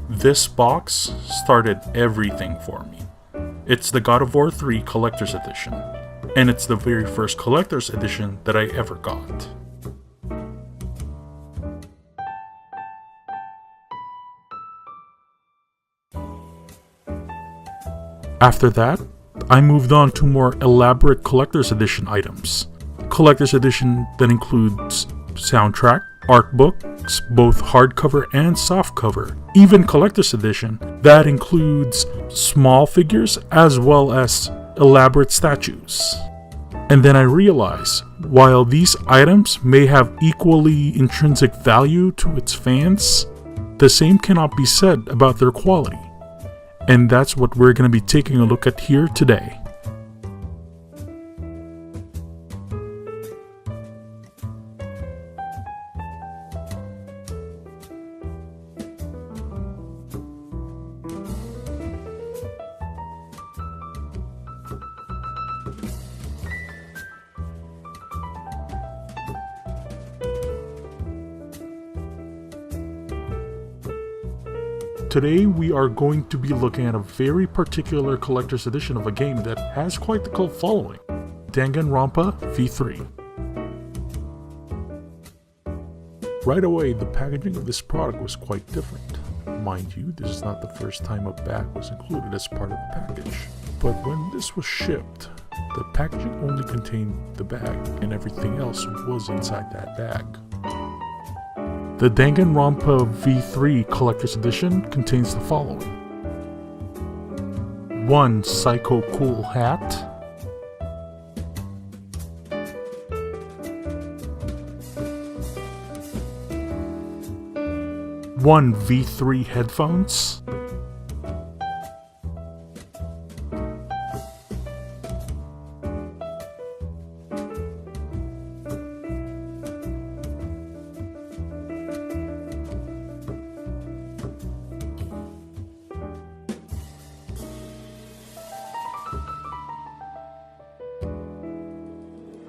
This box started everything for me. It's the God of War 3 Collector's Edition, and it's the very first Collector's Edition that I ever got. After that, I moved on to more elaborate Collector's Edition items. Collector's Edition that includes soundtrack, art books, both hardcover and softcover, even Collector's Edition that includes small figures as well as elaborate statues. And then I realized, while these items may have equally intrinsic value to its fans, the same cannot be said about their quality. And that's what we're going to be taking a look at here today. Today we are going to be looking at a very particular collector's edition of a game that has quite the cult following, Danganronpa V3. Right away, the packaging of this product was quite different. Mind you, this is not the first time a bag was included as part of the package. But when this was shipped, the packaging only contained the bag and everything else was inside that bag. The Danganronpa V3 Collector's Edition contains the following: 1 Psycho Cool hat, 1 V3 headphones,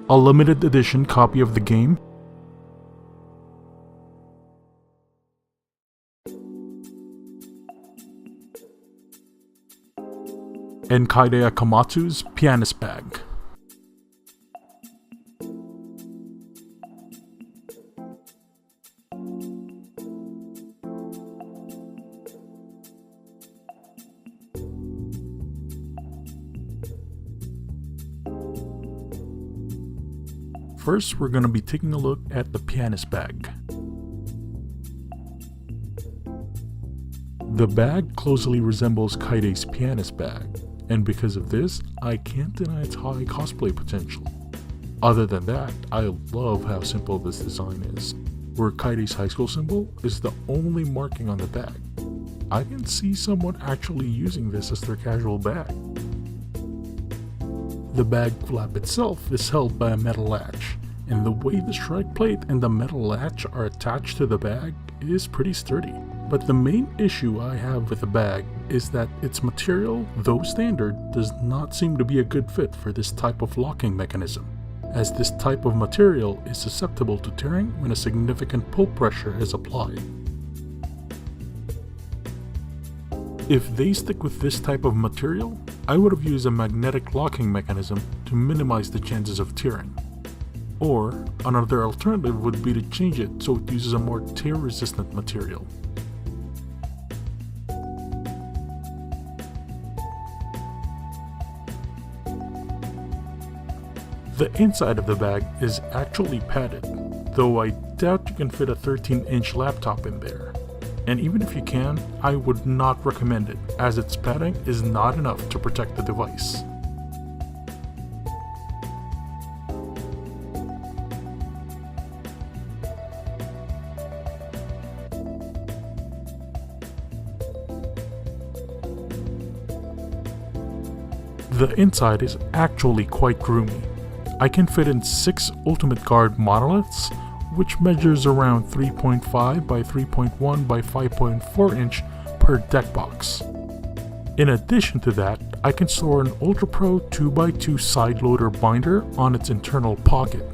'a limited edition copy of the game, and Kaide Akamatsu's Pianist Bag. First, we're going to be taking a look at the Pianist Bag. The bag closely resembles Kaide's Pianist Bag, and because of this, I can't deny its high cosplay potential. Other than that, I love how simple this design is, where Kaide's high school symbol is the only marking on the bag. I can see someone actually using this as their casual bag. The bag flap itself is held by a metal latch, and the way the strike plate and the metal latch are attached to the bag is pretty sturdy. But the main issue I have with the bag is that its material, though standard, does not seem to be a good fit for this type of locking mechanism, as this type of material is susceptible to tearing when a significant pull pressure is applied. If they stick with this type of material, I would have used a magnetic locking mechanism to minimize the chances of tearing. Or, another alternative would be to change it so it uses a more tear-resistant material. The inside of the bag is actually padded, though I doubt you can fit a 13-inch laptop in there. And even if you can, I would not recommend it, as its padding is not enough to protect the device. The inside is actually quite roomy. I can fit in 6 Ultimate Guard monoliths, which measures around 3.5 by 3.1 by 5.4 inch per deck box. In addition to that, I can store an Ultra Pro 2x2 side loader binder on its internal pocket.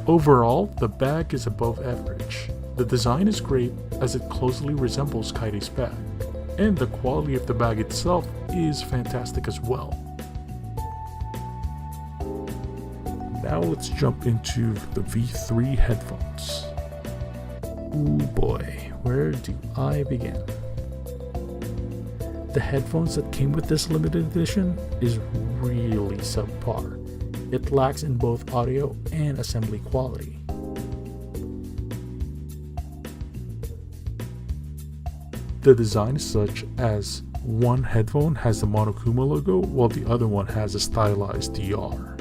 Overall, the bag is above average. The design is great as it closely resembles Pianist Bag, and the quality of the bag itself is fantastic as well. Now let's jump into the V3 headphones. Ooh boy, where do I begin? The headphones that came with this limited edition is really subpar. It lacks in both audio and assembly quality. The design is such as one headphone has the Monokuma logo while the other one has a stylized DR.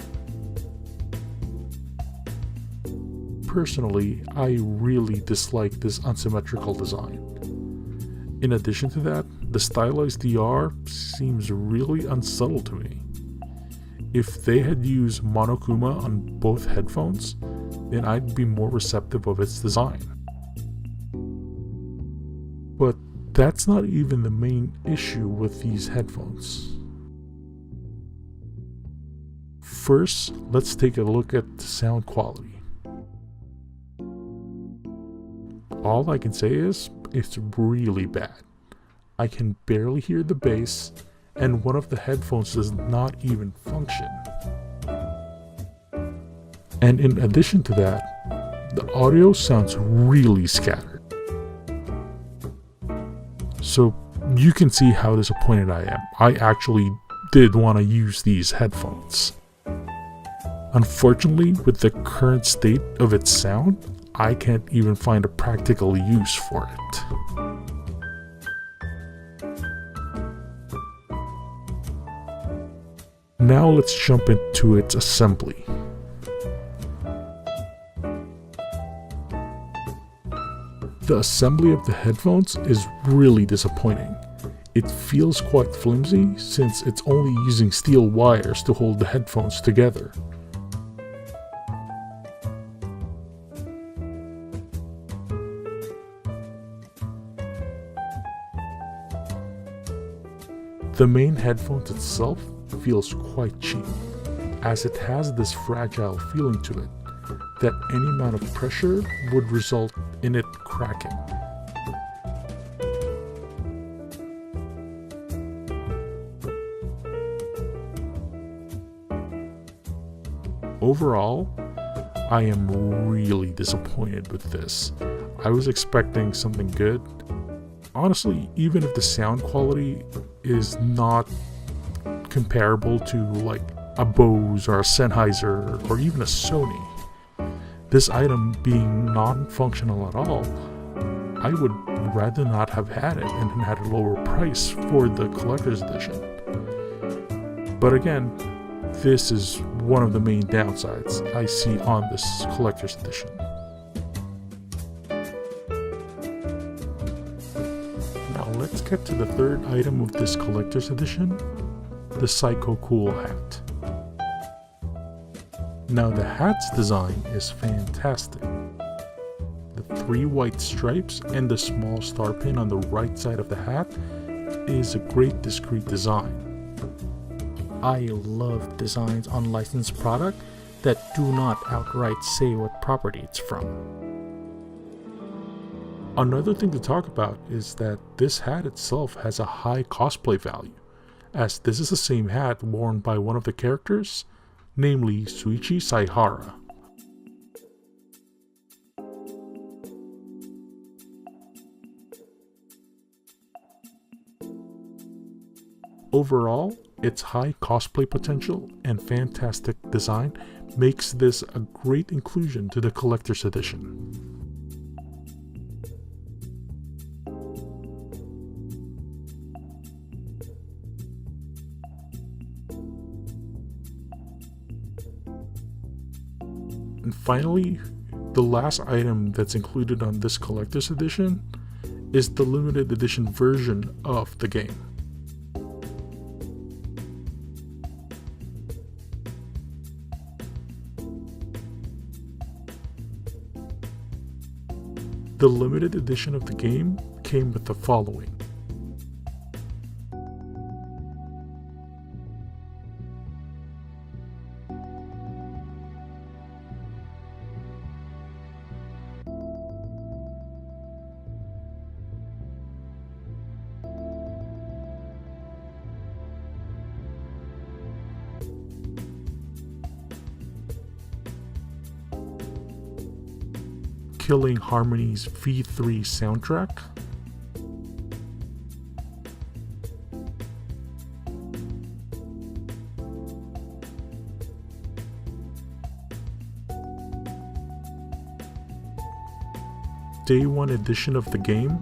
Personally, I really dislike this unsymmetrical design. In addition to that, the stylized DR seems really unsubtle to me. If they had used Monokuma on both headphones, then I'd be more receptive of its design. But that's not even the main issue with these headphones. First, let's take a look at the sound quality. All I can say is, it's really bad. I can barely hear the bass, and one of the headphones does not even function. And in addition to that, the audio sounds really scattered. So you can see how disappointed I am. I actually did want to use these headphones. Unfortunately, with the current state of its sound, I can't even find a practical use for it. Now let's jump into its assembly. The assembly of the headphones is really disappointing. It feels quite flimsy since it's only using steel wires to hold the headphones together. The main headphones itself feels quite cheap, as it has this fragile feeling to it that any amount of pressure would result in it cracking. Overall, I am really disappointed with this. I was expecting something good. Honestly, even if the sound quality is not comparable to like a Bose or a Sennheiser or even a Sony, this item being non-functional at all, I would rather not have had it and had a lower price for the collector's edition. But again, this is one of the main downsides I see on this collector's edition. Now let's get to the third item of this collector's edition, the Psycho Cool hat. Now the hat's design is fantastic. The 3 white stripes and the small star pin on the right side of the hat is a great discreet design. I love designs on licensed product that do not outright say what property it's from. Another thing to talk about is that this hat itself has a high cosplay value, as this is the same hat worn by one of the characters, namely Suichi Saihara. Overall, its high cosplay potential and fantastic design makes this a great inclusion to the collector's edition. And finally, the last item that's included on this collector's edition is the limited edition version of the game. The limited edition of the game came with the following. Killing Harmony's V3 soundtrack, Day 1 edition of the game,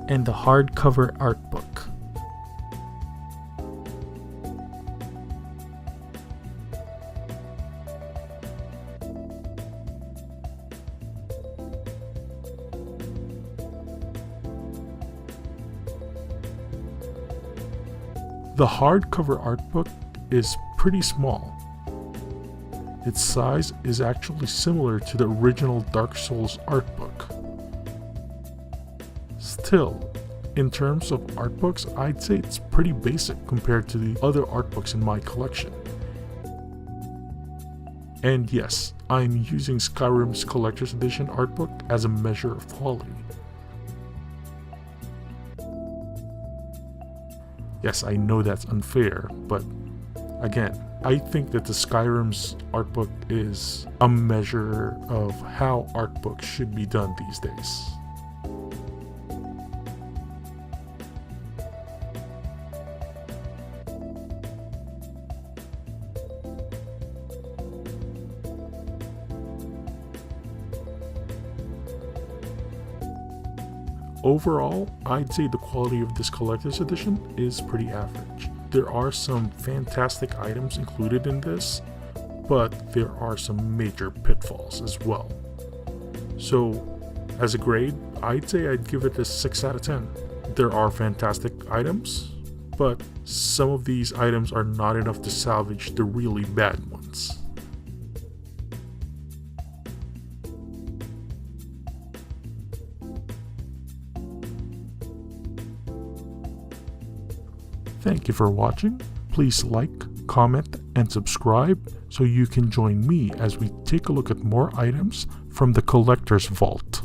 and the hardcover art book. The hardcover art book is pretty small. Its size is actually similar to the original Dark Souls art book. Still, in terms of art books, I'd say it's pretty basic compared to the other art books in my collection. And yes, I'm using Skyrim's Collector's Edition art book as a measure of quality. Yes, I know that's unfair, but again, I think that the Skyrim's art book is a measure of how art books should be done these days. Overall, I'd say the quality of this collector's edition is pretty average. There are some fantastic items included in this, but there are some major pitfalls as well. So, as a grade, I'd say I'd give it a 6 out of 10. There are fantastic items, but some of these items are not enough to salvage the really bad ones. Thank you for watching. Please like, comment, and subscribe so you can join me as we take a look at more items from the Collector's Vault.